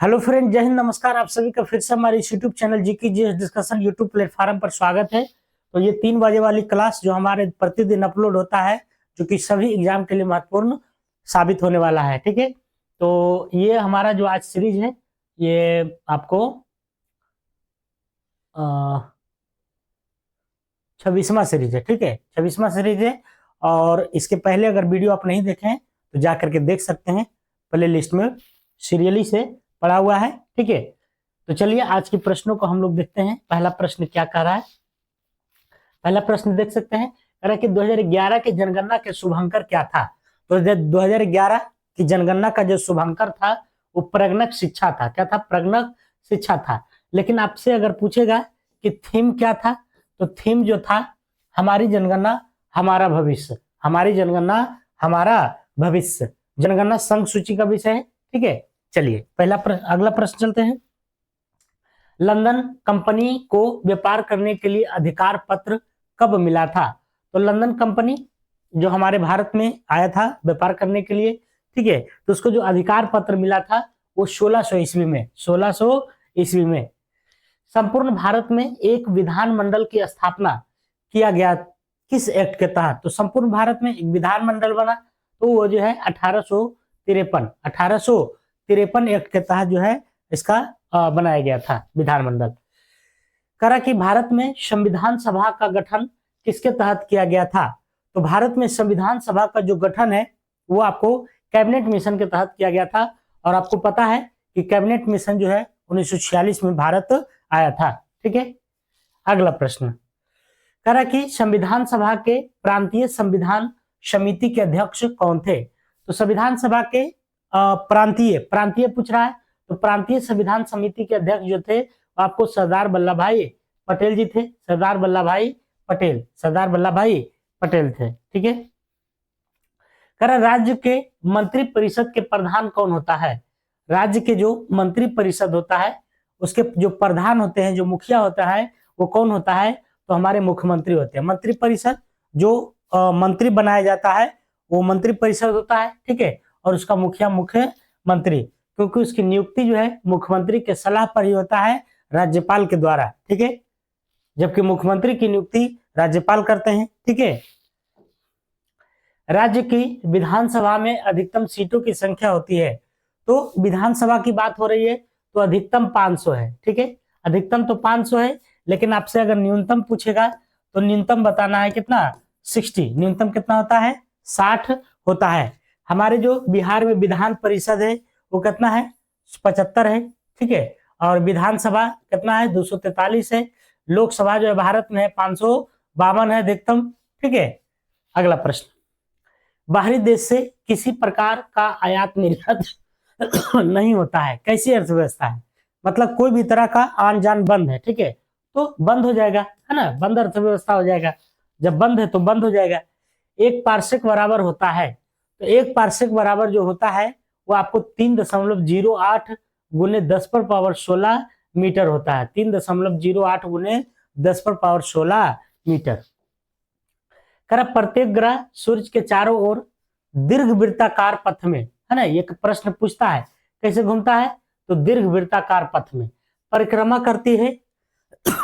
Hello friend, जय हिंद, नमस्कार। आप सभी का फिर से हमारे YouTube channel GK GS discussion YouTube platform पर स्वागत है। तो ये 3 बजे वाली क्लास जो हमारे प्रतिदिन अपलोड होता है, जो कि सभी एग्जाम के लिए महत्वपूर्ण साबित होने वाला है। ठीक है, तो ये हमारा जो आज सीरीज है, ये आपको 26वां सीरीज है। ठीक है, 26वां सीरीज है। और इसके पहले अगर वीडियो आप नहीं देखे हैं तो जा करके देख सकते हैं, प्ले लिस्ट में सीरियली से पड़ा हुआ है। ठीक है, तो चलिए आज के प्रश्नों को हम लोग देखते हैं। पहला प्रश्न क्या कह रहा है, पहला प्रश्न देख सकते हैं। कह रहा है कि 2011 के जनगणना के शुभांकर क्या था। तो 2011 की जनगणना का जो शुभांकर था वो प्रगणक शिक्षा था। क्या था? प्रगणक शिक्षा था। लेकिन आपसे अगर पूछेगा कि थीम क्या था, तो थीम जो था हमारी जनगणना हमारा भविष्य, हमारी जनगणना हमारा भविष्य, जनगणना संघ सूची का विषय है। ठीक है, चलिए अगला प्रश्न चलते हैं। लंदन कंपनी को व्यापार करने के लिए अधिकार पत्र कब मिला था? तो लंदन कंपनी जो हमारे भारत में आया था व्यापार करने के लिए, ठीक है, तो उसको जो अधिकार पत्र मिला था वो 1600 ईस्वी में, 1600 ईस्वी में। संपूर्ण भारत में एक विधानमंडल की स्थापना किया गया किस एक्ट के तहत? तो संपूर्ण भारत में एक विधानमंडल बना तो वो जो है 1853 एक्ट के तहत जो है इसका बनाया गया था विधानमंडल। करा कि भारत में संविधान सभा का गठन किसके तहत किया गया था? तो भारत में संविधान सभा का जो गठन है वो आपको कैबिनेट मिशन के तहत किया गया था। और आपको पता है कि कैबिनेट मिशन जो है 1946 में भारत आया था। ठीक है, अगला प्रश्न करा कि संविधान सभा के प्रांतीय संविधान समिति के अध्यक्ष कौन थे? तो संविधान सभा के प्रांतीय पूछ रहा है, तो प्रांतीय संविधान समिति के अध्यक्ष जो थे आपको सरदार वल्लभ भाई पटेल जी थे। सरदार वल्लभ भाई पटेल थे। ठीक है, करा राज्य के मंत्री परिषद के प्रधान कौन होता है? राज्य के जो मंत्री परिषद होता है उसके जो प्रधान होते हैं, जो मुखिया होता है, वो कौन होता है? तो हमारे मुख्यमंत्री होते हैं। मंत्री परिषद जो मंत्री बनाया जाता है वो मंत्री परिषद होता है। ठीक है, और उसका मुखिया मुख्यमंत्री, क्योंकि उसकी नियुक्ति जो है मुख्यमंत्री के सलाह पर ही होता है, राज्यपाल के द्वारा। ठीक है, जबकि मुख्यमंत्री की नियुक्ति राज्यपाल करते हैं। ठीक है, राज्य की विधानसभा में अधिकतम सीटों की संख्या होती है। तो विधानसभा की बात हो रही है तो अधिकतम 500 है। ठीक है, अधिकतम तो 500 है, लेकिन आपसे अगर न्यूनतम पूछेगा तो न्यूनतम बताना है कितना? 60। न्यूनतम कितना होता है? 60 होता है। हमारे जो बिहार में विधान परिषद है वो कितना है? 75 है। ठीक है, और विधानसभा कितना है? 243 है। लोकसभा जो है भारत में है 552 है अधिकतम। ठीक है, अगला प्रश्न, बाहरी देश से किसी प्रकार का आयात निर्यात नहीं होता है। कैसी अर्थव्यवस्था है? मतलब कोई भी तरह का आन जान बंद है। ठीक है, तो बंद हो जाएगा, है ना, बंद अर्थव्यवस्था हो जाएगा। जब बंद है तो बंद हो जाएगा। एक पार्सेक बराबर होता है, तो एक पार्सेक बराबर जो होता है वो आपको 3.08 गुने 10⁻16 मीटर होता है। 3.08 गुने 10⁻16 मीटर। कर प्रत्येक ग्रह सूर्य के चारों ओर दीर्घ वृत्ताकार पथ में, है ना, एक प्रश्न पूछता है कैसे घूमता है? तो दीर्घ वृत्ताकार पथ में परिक्रमा करती है।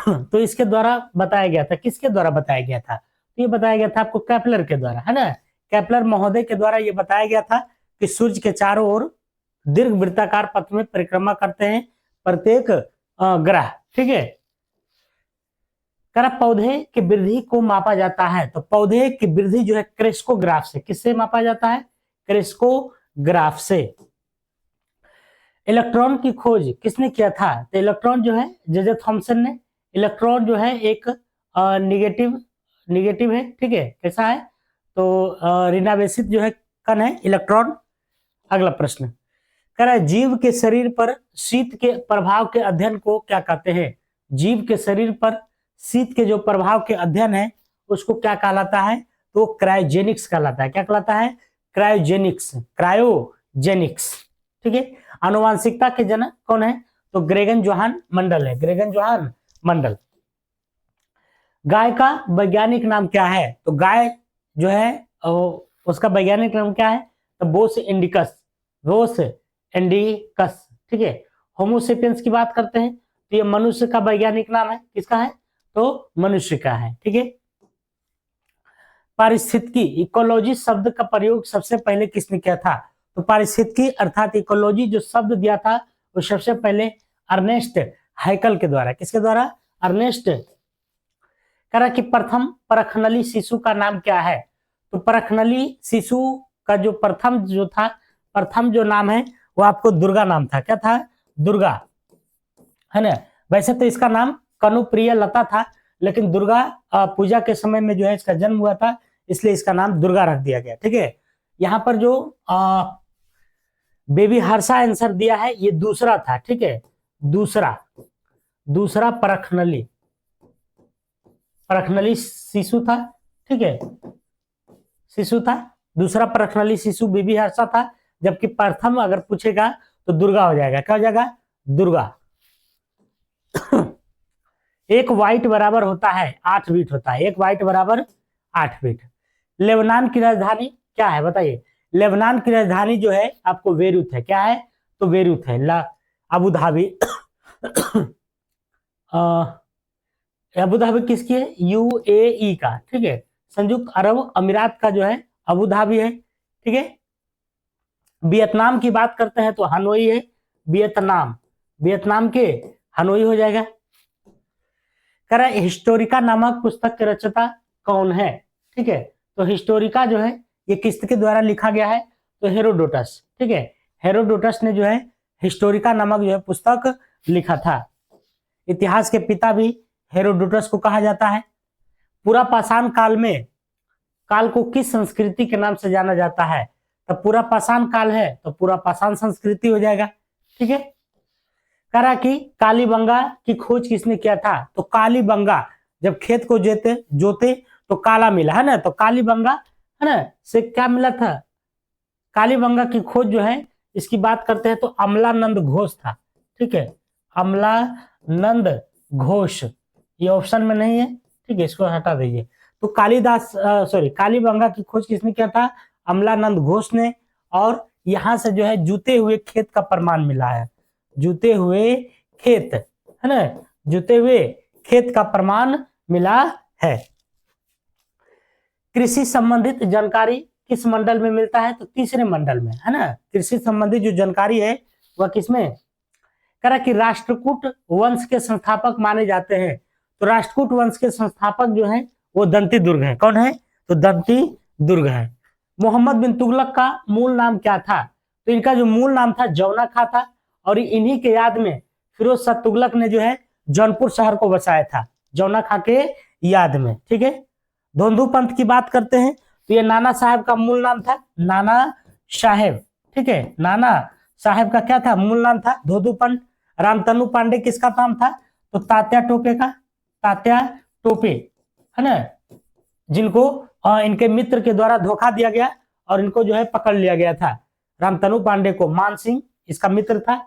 तो इसके द्वारा बताया गया था, किसके द्वारा बताया गया था? तो ये बताया गया था आपको केपलर के द्वारा, है ना, केपलर महोदय के द्वारा ये बताया गया था कि सूर्य के चारों ओर दीर्घ वृत्ताकार पथ में परिक्रमा करते हैं प्रत्येक ग्रह। ठीक है, पौधे की वृद्धि को मापा जाता है। तो पौधे की वृद्धि जो है क्रेस्कोग्राफ से, किससे मापा जाता है? क्रेस्कोग्राफ से। इलेक्ट्रॉन की खोज किसने किया था? तो इलेक्ट्रॉन जो है जे थॉमसन ने। इलेक्ट्रॉन जो है एक निगेटिव है। ठीक है, कैसा है? तो ऋणावेशित जो है कण है इलेक्ट्रॉन। अगला प्रश्न, कह रहा है जीव के शरीर पर शीत के प्रभाव के अध्ययन को क्या कहते हैं? जीव के शरीर पर शीत के जो प्रभाव के अध्ययन है उसको क्या कहलाता है? तो क्रायोजेनिक्स कहलाता है। क्या कहलाता है? क्रायोजेनिक्स। ठीक है, आनुवांशिकता के जनक कौन है? तो ग्रेगन जोहान मंडल है, ग्रेगन जोहान मंडल। गाय का वैज्ञानिक नाम क्या है? तो गाय जो है उसका वैज्ञानिक नाम क्या है? तो बोस इंडिकस, रोस इंडिकस। ठीक है, होमोसेपियंस की बात करते हैं तो ये मनुष्य का वैज्ञानिक नाम है, किसका है, तो मनुष्य का है, ठीक है। पारिस्थितिकी, इकोलॉजी शब्द का प्रयोग सबसे पहले किसने किया था, तो पारिस्थितिकी अर्थात इकोलॉजी जो शब्द दिया था वो सबसे पहले अर्नेस्ट हैकल के द्वारा, किसके द्वारा, अर्नेस्ट। करा कि प्रथम परखनली शिशु का नाम क्या है, तो परखनली शिशु का जो प्रथम जो नाम है वो आपको दुर्गा नाम था, क्या था, दुर्गा, है ना। वैसे तो इसका नाम कनुप्रिय लता था, लेकिन दुर्गा पूजा के समय में जो है इसका जन्म हुआ था, इसलिए इसका नाम दुर्गा रख दिया गया, ठीक है। यहाँ पर जो बेबी हर्षा आंसर दिया है ये दूसरा था, ठीक है, दूसरा परखनली शिशु था, ठीक है, शिशु था, दूसरा परखनली शिशु बेबी हर्षा था, जबकि प्रथम अगर पूछेगा तो दुर्गा हो जाएगा, क्या हो जाएगा, दुर्गा। एक वाइट बराबर होता है 8 बीट होता है, एक वाइट बराबर 8 बीट। लेबनान की राजधानी क्या है बताइए, लेबनान की राजधानी जो है आपको बेरूत है, क्या है, तो बेरूत है। अबू धाबी अबू धाबी किसकी है, यूएई का, ठीक है, संयुक्त अरब अमीरात का जो है अबू धाबी है, ठीक है। वियतनाम की बात करते हैं तो हनोई है, वियतनाम के हनोई हो जाएगा। करा हिस्टोरिका नामक पुस्तक के रचयिता कौन है, ठीक है, तो हिस्टोरिका जो है ये किसके द्वारा लिखा गया है, तो हेरोडोटस, ठीक है, हेरोडोटस ने जो है हिस्टोरिका नामक जो है पुस्तक लिखा था। इतिहास के पिता भी हेरोडोटस को कहा जाता है। पूरा पाषाण काल को किस संस्कृति के नाम से जाना जाता है, तो पूरा पाषाण काल है तो पूरा पाषाण संस्कृति हो जाएगा, ठीक है। करा कि कालीबंगा की खोज किसने किया था, तो कालीबंगा जब खेत को जोते तो काला मिला, है ना, तो कालीबंगा, है ना, से क्या मिला था, कालीबंगा की खोज जो है इसकी बात करते हैं तो अमलानंद घोष था, ठीक है, अमलानंद घोष, ये ऑप्शन में नहीं है, ठीक है, इसको हटा दीजिए। तो कालीबंगा की खोज किसने किया था, अमलानंद घोष ने, और यहां से जो है जूते हुए खेत का प्रमाण मिला है, जूते हुए खेत, है ना, जूते हुए खेत का प्रमाण मिला है। कृषि संबंधित जानकारी किस मंडल में मिलता है, तो तीसरे मंडल में, है ना, कृषि संबंधित जो जानकारी है वह किसमें, करा कि राष्ट्रकूट वंश के संस्थापक माने जाते हैं, तो राष्ट्रकूट वंश के संस्थापक जो है वो दंती दुर्ग है, कौन है, तो दंती दुर्ग है। मोहम्मद बिन तुगलक का मूल नाम क्या था, तो इनका जो मूल नाम था जौना खा था, और इन्हीं के याद में फिरोज शाह तुगलक ने जो है जौनपुर शहर को बसाया था, जौना खा के याद में, ठीक है। धोंधू पंथ की बात करते हैं तो ये नाना साहब का मूल नाम था, नाना साहेब, ठीक है, नाना साहेब का क्या था, मूल नाम था धोंधू पंथ। रामतनु पांडे किसका नाम था, तो तात्या टोपे, है ना, जिनको इनके मित्र के द्वारा धोखा दिया गया और इनको जो है पकड़ लिया गया था, रामतनु पांडे को मान सिंह इसका मित्र था।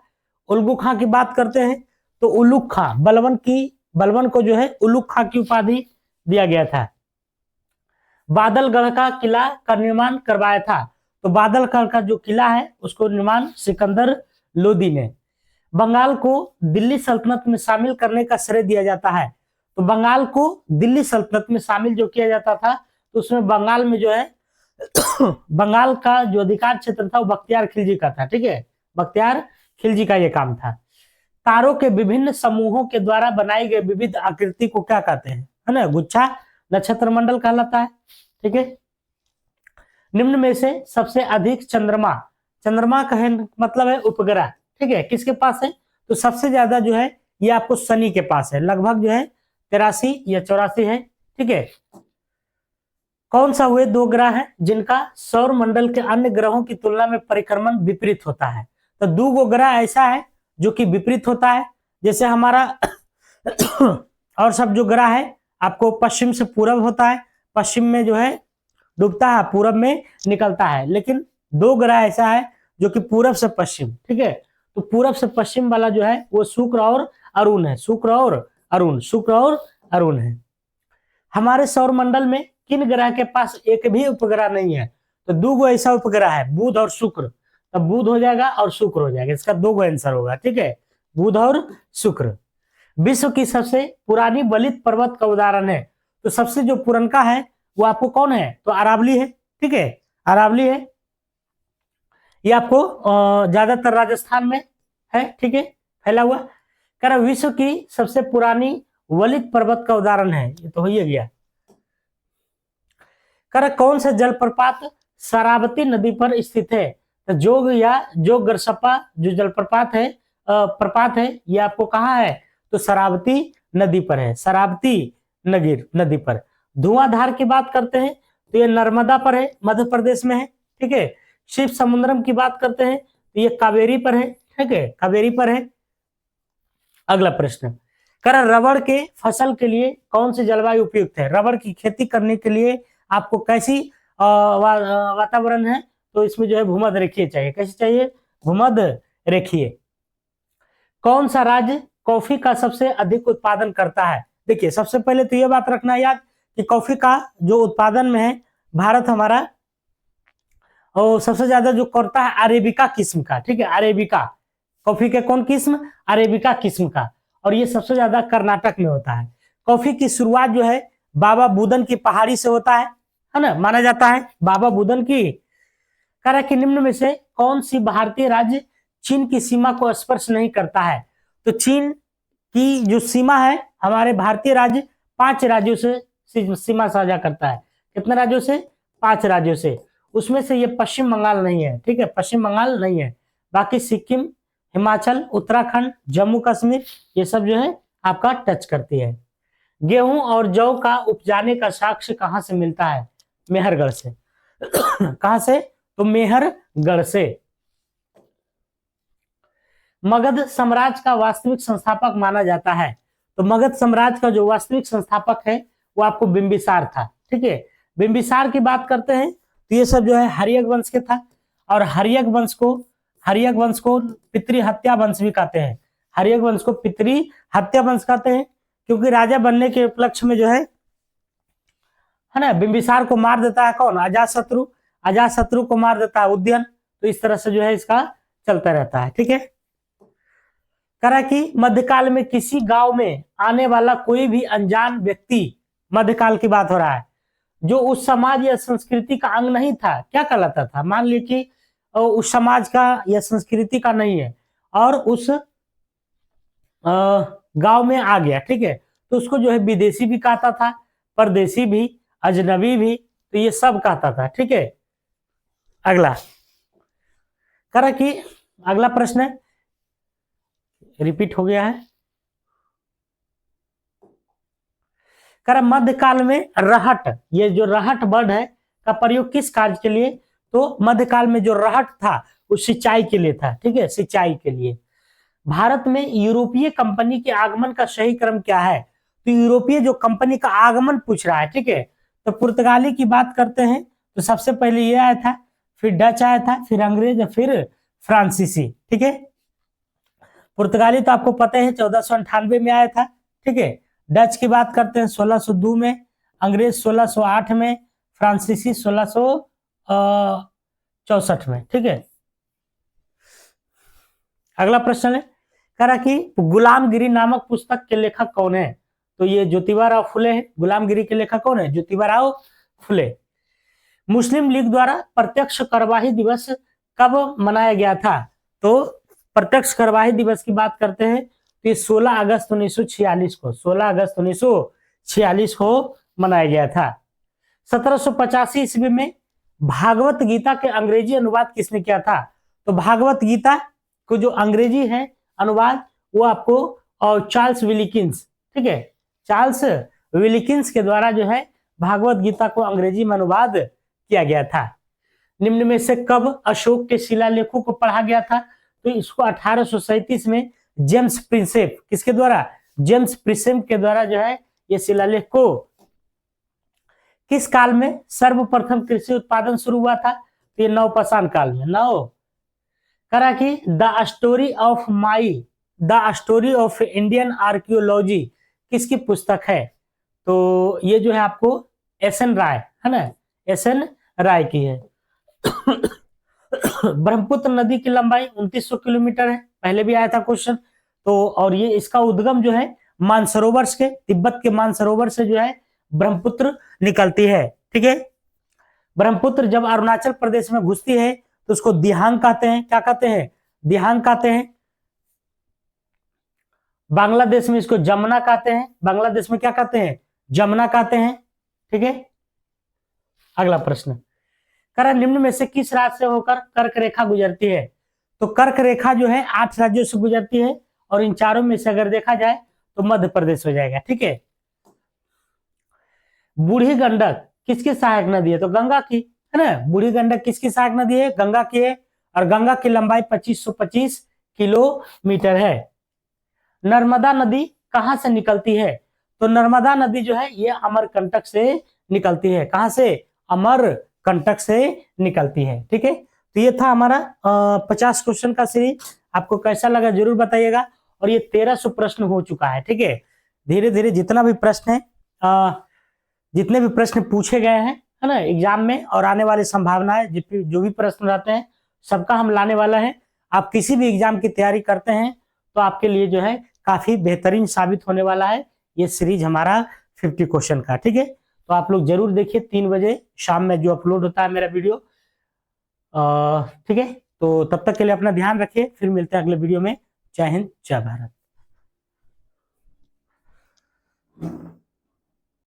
उल्गू खां की बात करते हैं तो उलुग खां, बलवन को जो है उलुग खां की उपाधि दिया गया था। बादलगढ़ का किला का निर्माण करवाया था, तो बादलगढ़ का जो किला है उसको निर्माण सिकंदर लोदी ने। बंगाल को दिल्ली सल्तनत में शामिल करने का श्रेय दिया जाता है, तो बंगाल को दिल्ली सल्तनत में शामिल जो किया जाता था तो उसमें बंगाल में जो है बंगाल का जो अधिकार क्षेत्र था वो बख्तियार खिलजी का था, ठीक है, बख्तियार खिलजी का ये काम था। तारों के विभिन्न समूहों के द्वारा बनाई गई विविध आकृति को क्या कहते हैं, है ना, गुच्छा नक्षत्र मंडल कहलाता है, ठीक है। निम्न में से सबसे अधिक चंद्रमा का मतलब है उपग्रह, ठीक है, किसके पास है, तो सबसे ज्यादा जो है ये आपको शनि के पास है, लगभग जो है 83 या 84 है, ठीक है। कौन सा वे 2 ग्रह हैं जिनका सौर मंडल के अन्य ग्रहों की तुलना में परिक्रमण विपरीत होता है, तो 2 ग्रह ऐसा है जो कि विपरीत होता है, जैसे हमारा और सब जो ग्रह है आपको पश्चिम से पूरब होता है, पश्चिम में जो है डूबता है, पूरब में निकलता है, लेकिन 2 ग्रह ऐसा है जो कि पूरब से पश्चिम, ठीक है, तो पूरब से पश्चिम वाला जो है वो शुक्र और अरुण है, शुक्र और अरुण है। हमारे सौर मंडल में किन ग्रह के पास एक भी उपग्रह नहीं है, तो 2 ऐसा उपग्रह है, बुध और शुक्र, तब बुध हो जाएगा और शुक्र हो जाएगा, इसका 2 आंसर होगा, ठीक है, बुध और शुक्र। विश्व की सबसे पुरानी वलित पर्वत का उदाहरण है, तो सबसे जो पुरनका है वो आपको कौन है, तो अरावली है। ठीक है, अरावली है, ये आपको ज्यादातर राजस्थान में है। ठीक है, फैला हुआ। कह रहा विश्व की सबसे पुरानी वलित पर्वत का उदाहरण है, ये तो हो ही गया। कह रहा कौन सा जलप्रपात शरावती नदी पर स्थित है, तो जोग या जोग गरसप्पा जो जलप्रपात है, प्रपात है, ये आपको कहाँ है, तो शरावती नदी पर है, शरावती नदी पर। धुआंधार की बात करते हैं तो ये नर्मदा पर है, मध्य प्रदेश में है। ठीक है, शिव समुद्रम की बात करते हैं तो ये कावेरी पर है। ठीक है, कावेरी पर है। अगला प्रश्न, कर रबड़ के फसल के लिए कौन सी जलवायु उपयुक्त है, रबड़ की खेती करने के लिए आपको कैसी वातावरण है, तो इसमें जो है भूमध्य रेखीय चाहिए। कैसी चाहिए, भूमध्य रेखीय। कौन सा राज्य कॉफी का सबसे अधिक उत्पादन करता है, देखिए सबसे पहले तो यह बात रखना याद कि कॉफी का जो उत्पादन में है भारत हमारा, और सबसे ज्यादा जो करता है अरेबिका किस्म का। ठीक है, अरेबिका कॉफी के कौन किस्म, अरेबिका किस्म का, और ये सबसे ज्यादा कर्नाटक में होता है। कॉफी की शुरुआत जो है बाबा बुदन की पहाड़ी से होता है ना, माना जाता है बाबा बुदन की। कह रहा कि निम्न में से कौन सी भारतीय राज्य चीन की सीमा को स्पर्श नहीं करता है, तो चीन की जो सीमा है हमारे भारतीय राज्य 5 राज्यों से सीमा साझा करता है। कितने राज्यों से, 5 राज्यों से। उसमें से ये पश्चिम बंगाल नहीं है। ठीक है, पश्चिम बंगाल नहीं है, बाकी सिक्किम, हिमाचल, उत्तराखंड, जम्मू कश्मीर, ये सब जो है आपका टच करती है। गेहूं और जौ का उपजाने का साक्ष्य कहां से मिलता है, मेहरगढ़ से। कहां से, तो मेहरगढ़ से। मगध साम्राज्य का वास्तविक संस्थापक माना जाता है, तो मगध साम्राज्य का जो वास्तविक संस्थापक है वो आपको बिंबिसार था। ठीक है, बिंबिसार की बात करते हैं तो ये सब जो है हर्यक वंश के था, और हर्यक वंश को पितृ हत्या वंश भी कहते हैं। हर्यक वंश को पितृ हत्या वंश कहते हैं, क्योंकि राजा बनने के उपलक्ष्य में जो है ना, बिंबिसार को मार देता है कौन, अजातशत्रु। अजातशत्रु को मार देता है उदयन। तो इस तरह से जो है इसका चलता रहता है। ठीक है, करा कि मध्यकाल में किसी गांव में आने वाला कोई भी अनजान व्यक्ति, मध्यकाल की बात हो रहा है, जो उस समाज या संस्कृति का अंग नहीं था, क्या कहलाता था, मान लीजिए कि उस समाज का या संस्कृति का नहीं है और उस गांव में आ गया। ठीक है, तो उसको जो है विदेशी भी कहता था, परदेशी भी, अजनबी भी, तो ये सब कहता था। ठीक है, अगला करा कि अगला प्रश्न है, रिपीट हो गया है। कर मध्यकाल में रहट, ये जो रहट वर्ड है का प्रयोग किस कार्य के लिए, तो मध्यकाल में जो रहट था वो सिंचाई के लिए था। ठीक है, सिंचाई के लिए। भारत में यूरोपीय कंपनी के आगमन का सही क्रम क्या है, तो यूरोपीय जो कंपनी का आगमन पूछ रहा है। ठीक है, तो पुर्तगाली की बात करते हैं तो सबसे पहले ये आया था, फिर डच आया था, फिर अंग्रेज, फिर फ्रांसीसी। ठीक है, पुर्तगाली तो आपको पता है 1498 में आया था। ठीक है, डच की बात करते हैं 1602 में, अंग्रेज 1608 में, फ्रांसीसी 1664 में। ठीक है, अगला प्रश्न है, कह रहा कि गुलामगिरी नामक पुस्तक के लेखक कौन है, तो ये ज्योतिबा फुले है। गुलामगिरी के लेखक कौन है, ज्योतिबा फुले। मुस्लिम लीग द्वारा प्रत्यक्ष कार्यवाही दिवस कब मनाया गया था, तो प्रत्यक्ष कार्यवाही दिवस की बात करते हैं तो 16 अगस्त 1946 को, 16 अगस्त 1946 को मनाया गया था। 1785 ईस्वी में भागवत गीता के अंग्रेजी अनुवाद किसने किया था, तो भागवत गीता को जो अंग्रेजी है अनुवाद वो आपको और चार्ल्स विलिकिंस। ठीक है, चार्ल्स विलिकिंस के द्वारा जो है भागवत गीता को अंग्रेजी में अनुवाद किया गया था। निम्न में से कब अशोक के शिलालेखों को पढ़ा गया था, तो इसको 1837 में जेम्स प्रिंसेप, किसके द्वारा, जेम्स प्रिंसेप के द्वारा जो है ये शिलालेख को। किस काल में सर्वप्रथम कृषि उत्पादन शुरू हुआ था, तो ये नवपाषाण काल में। करा कि the story of Indian archaeology किसकी पुस्तक है, तो ये जो है आपको एस.एन. राय है ना, एस.एन. राय की है। ब्रह्मपुत्र नदी की लंबाई 2900 किलोमीटर है, पहले भी आया था क्वेश्चन, तो और ये इसका उद्गम जो है मानसरोवर से, तिब्बत के मानसरोवर से जो है ब्रह्मपुत्र निकलती है। ठीक है, ब्रह्मपुत्र जब अरुणाचल प्रदेश में घुसती है तो उसको दिहांग कहते हैं। क्या कहते हैं? दिहांग कहते हैं। बांग्लादेश में इसको जमुना कहते हैं। बांग्लादेश में क्या कहते हैं? जमुना कहते हैं। ठीक है, अगला प्रश्न, करा निम्न में से किस राज्य से होकर कर्क रेखा गुजरती है? तो कर्क रेखा जो है 8 राज्यों से गुजरती है और इन चारों में से अगर देखा जाए तो मध्य प्रदेश हो जाएगा। ठीक है, बूढ़ी गंडक किसकी सहायक नदी है? तो गंगा की, है ना। बूढ़ी गंडक किसकी सहायक नदी है? गंगा की है, और गंगा की लंबाई 2525 किलोमीटर है। नर्मदा नदी कहां से निकलती है? तो नर्मदा नदी जो है ये अमरकंटक से निकलती है। कहां से? अमरकंटक से निकलती है। ठीक है, तो ये था हमारा 50 क्वेश्चन का सीरीज। आपको कैसा लगा जरूर बताइएगा। और ये 1300 प्रश्न हो चुका है। ठीक है, धीरे धीरे जितना भी प्रश्न है, जितने भी प्रश्न पूछे गए हैं, है ना, एग्जाम में, और आने वाली संभावनाएं जो भी प्रश्न रहते हैं सबका हम लाने वाला है। आप किसी भी एग्जाम की तैयारी करते हैं तो आपके लिए जो है काफी बेहतरीन साबित होने वाला है ये सीरीज हमारा 50 क्वेश्चन का। ठीक है, तो आप लोग जरूर देखिए 3 बजे शाम में जो अपलोड होता है मेरा वीडियो। ठीक है, तो तब तक के लिए अपना ध्यान रखिए, फिर मिलते हैं अगले वीडियो में। जय हिंद, जय भारत।